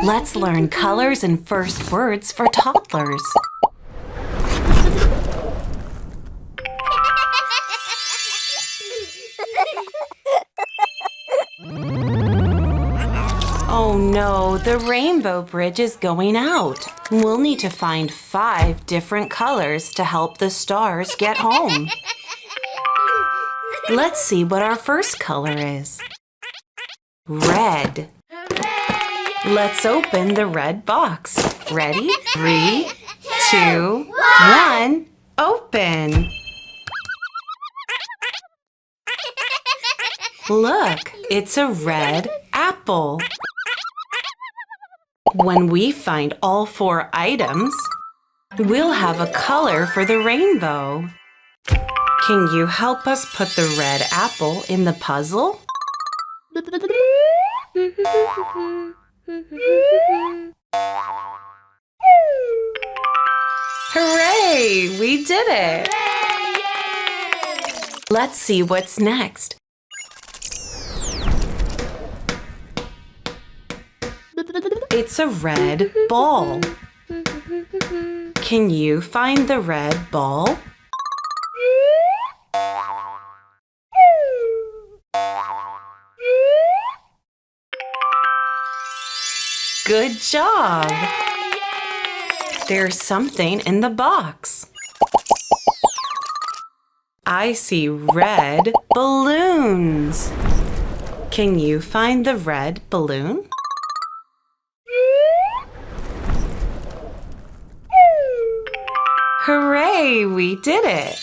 Let's learn colors and first words for toddlers. Oh no, the rainbow bridge is going out. We'll need to find 5 different colors to help the stars get home. Let's see what our first color is. Red. Let's open the red box. Ready? 3, 2, 1, open! Look, it's a red apple. When we find all 4 items, we'll have a color for the rainbow. Can you help us put the red apple in the puzzle? Hooray! We did it! Let's see what's next. It's a red ball. Can you find the red ball? Good job! There's something in the box. I see red balloons. Can you find the red balloon? Hooray! We did it!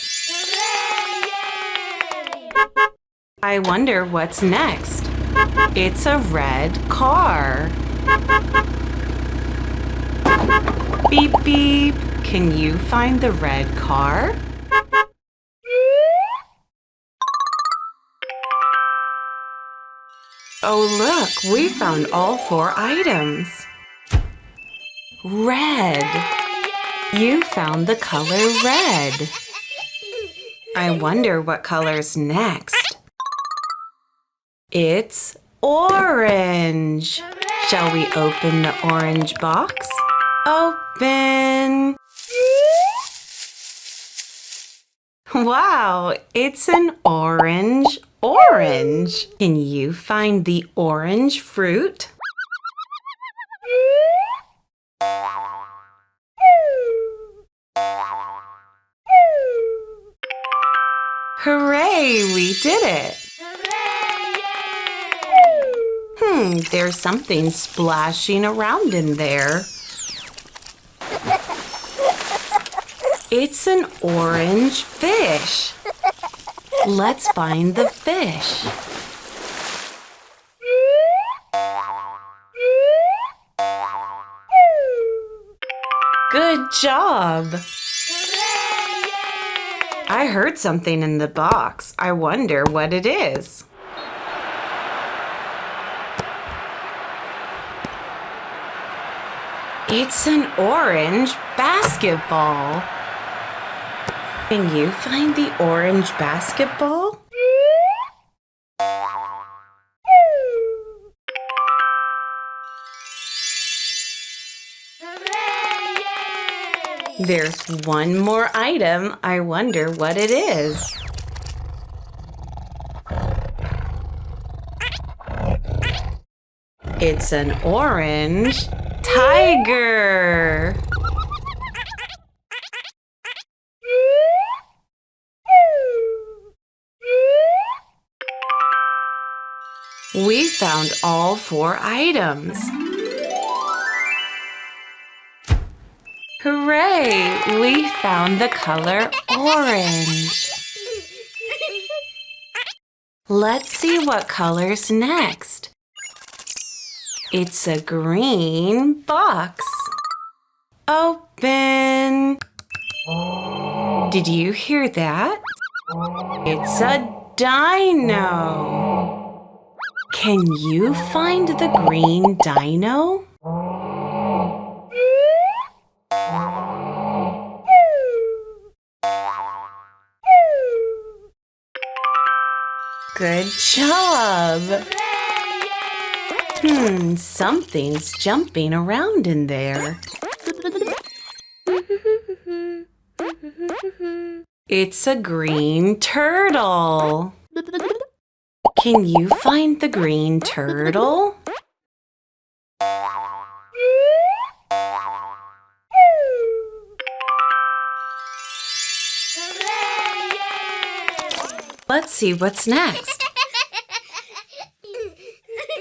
I wonder what's next. It's a red car. Beep, beep. Can you find the red car? Oh, look, we found all 4 items. Red. You found the color red. I wonder what color's next. It's orange. Shall we open the orange box? Open! Wow, it's an orange. Can you find the orange fruit? Hooray, we did it! There's something splashing around in there. It's an orange fish. Let's find the fish. Good job! I heard something in the box. I wonder what it is. It's an orange basketball. Can you find the orange basketball? There's one more item. I wonder what it is. It's an orange tiger. We found all 4 items. Hooray! We found the color orange. Let's see what color's next. It's a green box. Open! Did you hear that? It's a dino. Can you find the green dino? Good job! Something's jumping around in there. It's a green turtle. Can you find the green turtle? Let's see what's next.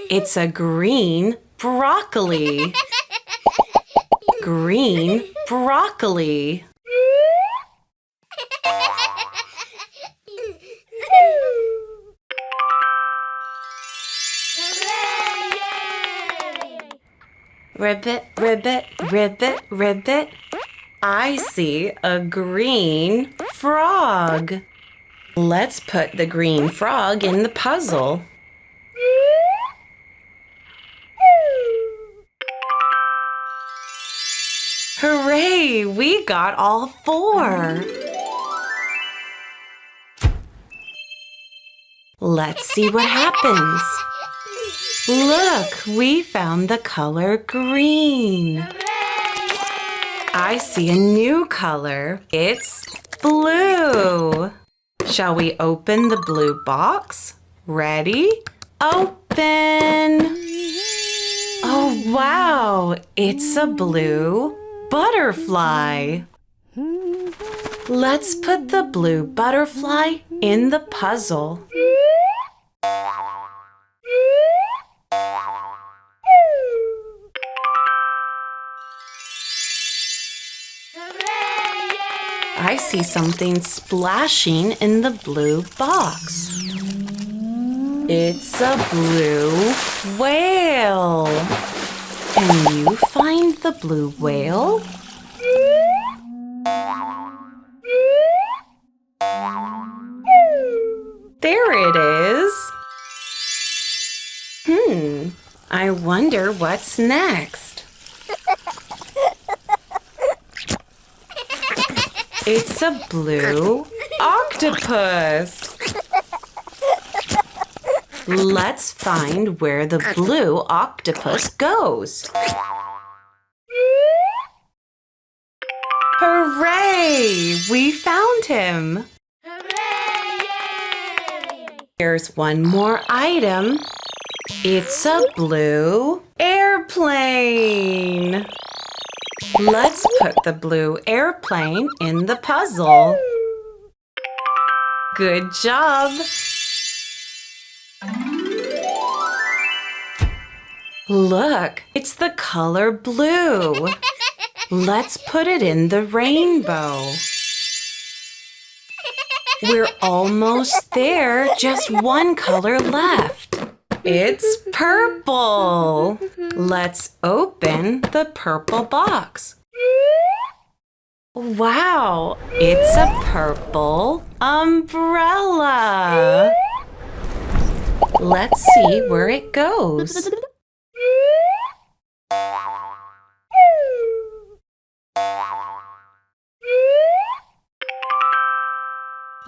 It's a green broccoli. Green broccoli. Ribbit, ribbit, ribbit, ribbit. I see a green frog. Let's put the green frog in the puzzle. Hooray! We got all 4. Let's see what happens. Look, we found the color green. I see a new color. It's blue. Shall we open the blue box? Ready? Open! Oh, wow! It's a blue butterfly. Let's put the blue butterfly in the puzzle. I see something splashing in the blue box. It's a blue whale. Can you find the blue whale? There it is. I wonder what's next. It's a blue octopus. Let's find where the blue octopus goes. Hooray! We found him. Here's one more item. It's a blue airplane. Let's put the blue airplane in the puzzle. Good job! Look, it's the color blue. Let's put it in the rainbow. We're almost there, just one color left. It's purple. Let's open the purple box. Wow, it's a purple umbrella. Let's see where it goes.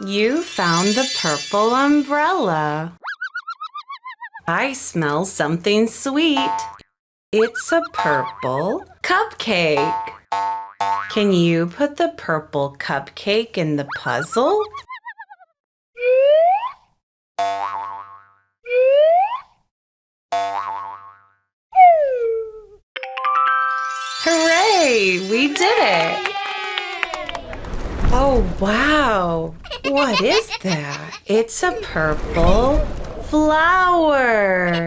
You found the purple umbrella. I smell something sweet. It's a purple cupcake. Can you put the purple cupcake in the puzzle? Hooray! We did it! Oh, wow! What is that? It's a purple flower.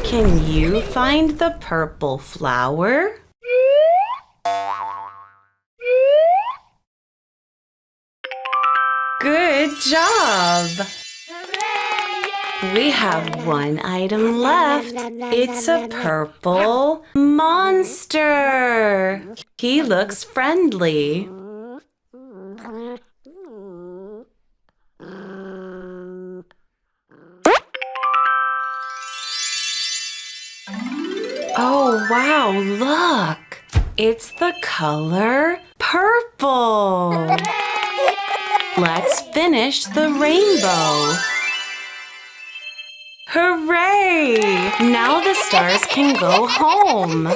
Can you find the purple flower? Good job! We have one item left. It's a purple monster. He looks friendly. Oh, wow, look! It's the color purple. Let's finish the rainbow. Hooray! Yay! Now the stars can go home.